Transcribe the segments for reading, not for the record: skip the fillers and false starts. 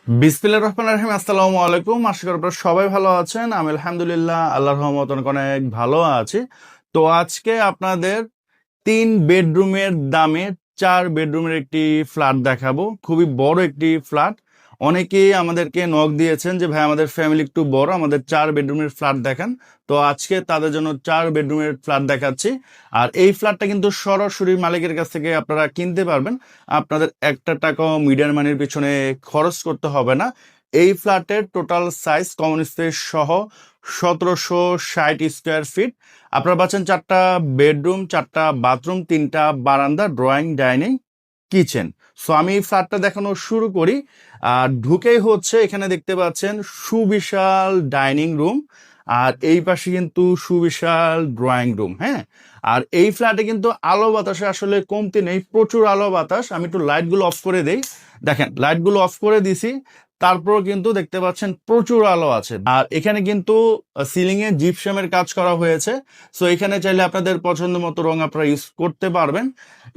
বিসমিল্লাহির রহমানির রহিম। আসসালামু আলাইকুম। আশা করি আপনারা সবাই ভালো আছেন। আমি আলহামদুলিল্লাহ আল্লাহর রহমতে অনেক ভালো আছি। তো আজকে আপনাদের 3 বেডরুমের দামে 4 বেডরুমের একটি ফ্ল্যাট দেখাবো। খুবই বড় একটি ফ্ল্যাট। অনেকেই আমাদেরকে নক দিয়েছেন যে ভাই আমাদের ফ্যামিলি একটু বড়, আমাদের 4 বেডরুমের ফ্ল্যাট দেখান। তো আজকে তাদের জন্য 4 বেডরুমের ফ্ল্যাট দেখাচ্ছি। আর এই ফ্ল্যাটটা কিন্তু সরাসরি মালিকের কাছ থেকে আপনারা কিনতে পারবেন। আপনাদের একটা টাকাও মিডিয়ার মানির পিছনে খরচ করতে হবে না। এই ফ্ল্যাটের টোটাল সাইজ কমন স্পেস সহ 1760 স্কোয়ার ফিট। আপনারা পাচ্ছেন 4টা বেডরুম, 4টা বাথরুম, 3টা বারান্দা, ড্রয়িং, ডাইনিং, কিচেন। সো আমি এই ফ্ল্যাটটা দেখানো শুরু করি। আর ঢুকেই হচ্ছে এখানে দেখতে পাচ্ছেন সুবিশাল ডাইনিং রুম, আর এই পাশে কিন্তু সুবিশাল ড্রয়িং রুম। হ্যাঁ, আর এই ফ্ল্যাটে কিন্তু আলো বাতাসে আসলে কমতি নেই, প্রচুর আলো বাতাস। আমি একটু লাইটগুলো অফ করে দেই। দেখেন লাইটগুলো অফ করে দিছি, তারপর কিন্তু দেখতে পাচ্ছেন প্রচুর আলো আছে। আর এখানে কিন্তু সিলিং এ জিপসামের কাজ করা হয়েছে। সো এখানে চাইলে আপনাদের পছন্দ মতো রং আপনারা ইউজ করতে পারবেন।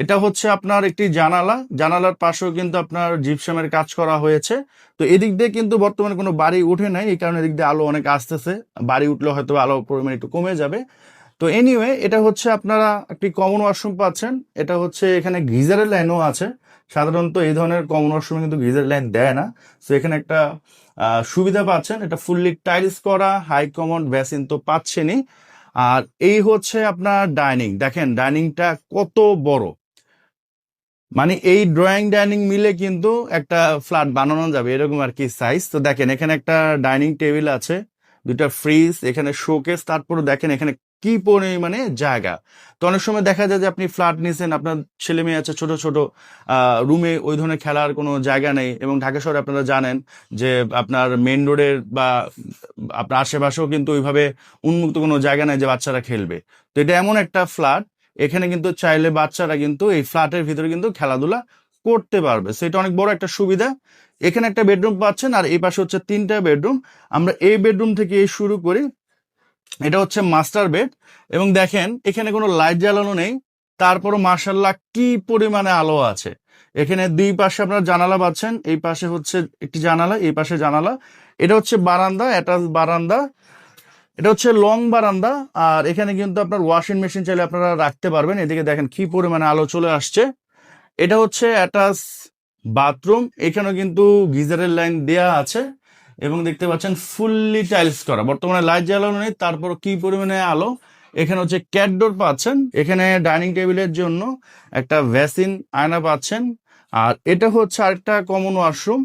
এটা হচ্ছে আপনার একটি জানালা, জানালার পাশেও কিন্তু আপনার জিপসামের কাজ করা হয়েছে। তো এদিক দিয়ে কিন্তু বর্তমানে কোনো বাড়ি উঠে নাই, এই কারণে এদিক দিয়ে আলো অনেক আসতেছে। বাড়ি উঠলে হয়তো আলো পরিমাণ একটু কমে যাবে। তো এনিওয়ে, এটা হচ্ছে আপনারা একটি কমন ওয়াশরুম পাচ্ছেন। এটা হচ্ছে এখানে গিজারের লাইনও আছে। সাধারণত এই ধরনের কমন ওয়াশরুমে কিন্তু গিজার লাইন দেয় না। তো এখানে একটা সুবিধা পাচ্ছেন, এটা ফুললি টাইলস করা, হাই কমন বেসিন তো পাচ্ছেনই। আর এই হচ্ছে আপনার ডাইনিং। দেখেন ডাইনিংটা কত বড়, মানে এই ড্রয়িং ডাইনিং মিলে কিন্তু একটা ফ্ল্যাট বানানো যাবে এরকম আর কি সাইজ। তো দেখেন এখানে একটা ডাইনিং টেবিল আছে, দুইটা ফ্রিজ, এখানে শোকেস, তারপরে দেখেন এখানে কি পরিমাণে জায়গা। তো অনেক সময় দেখা যায় যে আপনি ফ্ল্যাট নিছেন, আপনার ছেলে মেয়ে আছে ছোট ছোট, রুমে ওই ধরনের খেলার কোনো জায়গা নেই। এবং ঢাকা শহরে আপনারা জানেন যে আপনার মেইন রোডের বা আপনার আশেপাশেও কিন্তু ওইভাবে উন্মুক্ত কোনো জায়গা নেই যে বাচ্চারা খেলবে। তো এটা এমন একটা ফ্ল্যাট, এখানে কিন্তু চাইলে বাচ্চারা কিন্তু এই ফ্ল্যাটের ভিতরে কিন্তু খেলাধুলা করতে পারবে। সো এটা অনেক বড় একটা সুবিধা। এখানে একটা বেডরুম পাচ্ছেন, আর এই পাশে হচ্ছে 3টা বেডরুম। আমরা এই বেডরুম থেকে শুরু করি। এটা হচ্ছে মাস্টার বেড। এবং দেখেন এখানে কোনো লাইট জ্বালানো নেই, তারপরও মার্শাল্লাহ কি পরিমাণে আলো আছে। এখানে দুই পাশে আপনার জানালা পাচ্ছেন, এই পাশে হচ্ছে একটি জানালা, এই পাশে জানালা। এটা হচ্ছে বারান্দা, অ্যাটাচ বারান্দা। এটা হচ্ছে লং বারান্দা। আর এখানে কিন্তু আপনার ওয়াশিং মেশিন চাইলে আপনারা রাখতে পারবেন। এদিকে দেখেন কি পরিমাণে আলো চলে আসছে। এটা হচ্ছে অ্যাটাচ বাথরুম, এখানেও কিন্তু গিজারের লাইন দেয়া আছে। এবং দেখতে পাচ্ছেন ফুললি টাইলস করা, বর্তমানে লাইট জ্বালানো নেই, তারপর কি পরিমাণে আলো। এখানে হচ্ছে ক্যাটডোর পাচ্ছেন, এখানে ডাইনিং টেবিলের জন্য একটা ভ্যাসিন আয়না পাচ্ছেন। আর এটা হচ্ছে আরেকটা কমন ওয়াশরুম।